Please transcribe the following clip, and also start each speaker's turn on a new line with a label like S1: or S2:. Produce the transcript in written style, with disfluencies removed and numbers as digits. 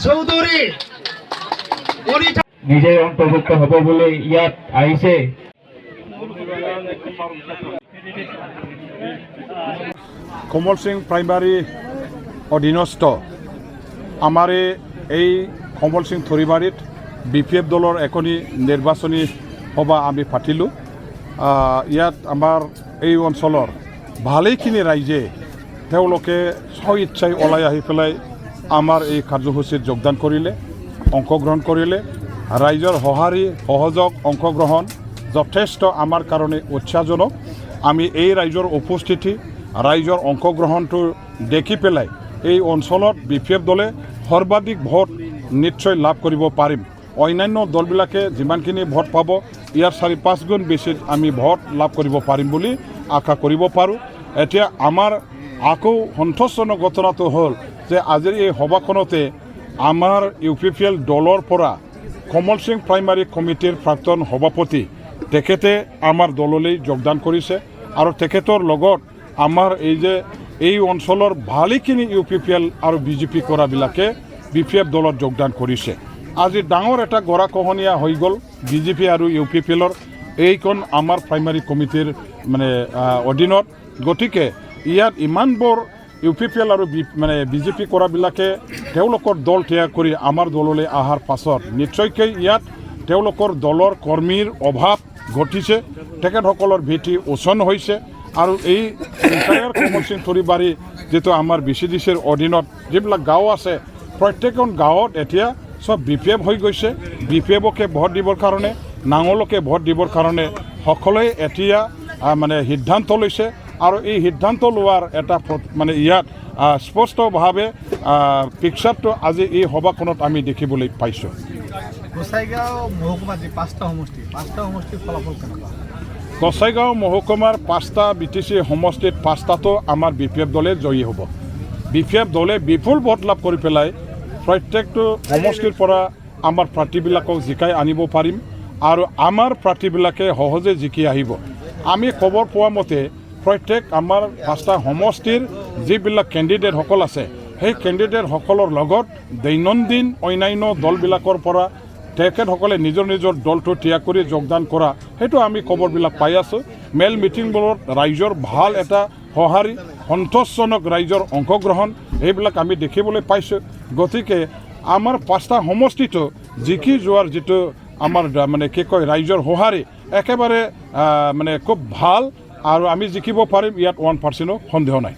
S1: চৌধুৰী
S2: নিজে অন্তৰ্ভুক্ত হ'ব বুলি ইয়াত আহিছে।
S3: কমলস প্ৰাইমাৰী অধীনস্থ আমাৰ এই কমলস থৰিবাৰীত BPF দলৰ এখনি নিৰ্বাচনী সভা আমি পাতিলোঁ। ইয়াত আমাৰ এই অঞ্চলৰ ভালেখিনি ৰাইজে তেওঁলোকে স্বইচ্ছাই ওলাই আহি পেলাই আমাৰ এই কাৰ্যসূচীত যোগদান কৰিলে, অংশগ্ৰহণ কৰিলে। ৰাইজৰ সহযোগ অংশগ্ৰহণ যথেষ্ট আমাৰ কাৰণে উৎসাহজনক। আমি এই ৰাইজৰ উপস্থিতি, ৰাইজৰ অংশগ্ৰহণটো দেখি পেলাই এই অঞ্চলত BPF দলে সৰ্বাধিক ভোট নিশ্চয় লাভ কৰিব পাৰিম। অন্যান্য দলবিলাকে যিমানখিনি ভোট পাব ইয়াৰ 4-5 গুণ বেছি আমি ভোট লাভ কৰিব পাৰিম বুলি আশা কৰিব পাৰোঁ। এতিয়া আমাৰ আকৌ সন্তোষজনক ঘটনাটো হ'ল যে আজিৰ এই সভাখনতে আমাৰ UPPL দলৰ পৰা কমলস প্ৰাইমাৰী কমিটিৰ প্ৰাক্তন সভাপতি তেখেতে আমাৰ দললৈ যোগদান কৰিছে আৰু তেখেতৰ লগত আমাৰ এই অঞ্চলৰ ভালেখিনি UPPL আৰু BJP কৰাবিলাকে BPF দলত যোগদান কৰিছে। আজি ডাঙৰ এটা গৰাখহনীয়া হৈ গ'ল BJP আৰু UPPLৰ এইখন আমাৰ প্ৰাইমাৰী কমিটিৰ মানে অধীনত। গতিকে ইয়াত ইমানবোৰ UPPL আৰু BJP কৰাবিলাকে তেওঁলোকৰ দল ত্যাগ কৰি আমাৰ দললৈ অহাৰ পাছত নিশ্চয়কৈ ইয়াত তেওঁলোকৰ দলৰ কৰ্মীৰ অভাৱ ঘটিছে, তেখেতসকলৰ ভেটি উচন হৈছে আৰু এই কমলস থৰিবাৰী যিটো আমাৰ BCDCৰ অধীনত যিবিলাক গাঁও আছে প্ৰত্যেকখন গাঁৱত এতিয়া সব BPF হৈ গৈছে। BPFকে ভোট দিবৰ কাৰণে, নাঙলকে ভোট দিবৰ কাৰণে সকলোৱে এতিয়া মানে সিদ্ধান্ত লৈছে আৰু এই সিদ্ধান্ত লোৱাৰ এটা মানে ইয়াত স্পষ্টভাৱে পিকচাৰটো আজি এই সভাখনত আমি দেখিবলৈ পাইছোঁ। গোসাইগাঁও মহকুমাৰ 5টা BTC সমষ্টিত 5টাতো আমাৰ BPF দলে জয়ী হ'ব। BPF দলে বিপুল ভোট লাভ কৰি পেলাই প্ৰত্যেকটো সমষ্টিৰ পৰা আমাৰ প্ৰাৰ্থীবিলাকক জিকাই আনিব পাৰিম আৰু আমাৰ প্ৰাৰ্থীবিলাকে সহজে জিকি আহিব। আমি খবৰ পোৱা মতে প্ৰত্যেক আমাৰ 5টা সমষ্টিৰ যিবিলাক কেণ্ডিডেটসকল আছে সেই কেণ্ডিডেটসকলৰ লগত দৈনন্দিন অন্যান্য দলবিলাকৰ পৰা তেখেতসকলে নিজৰ দলটো ত্যাগ কৰি যোগদান কৰা সেইটো আমি খবৰবিলাক পাই আছোঁ। মেল মিটিংবোৰত ৰাইজৰ ভাল এটা সন্তোষজনক ৰাইজৰ অংশগ্ৰহণ এইবিলাক আমি দেখিবলৈ পাইছোঁ। গতিকে আমাৰ 5টা সমষ্টিটো জিকি যোৱাৰ যিটো আমাৰ মানে কি কয় ৰাইজৰ একেবাৰে মানে খুব ভাল আৰু আমি জিকিব পাৰিম, ইয়াত 1% সন্দেহ নাই।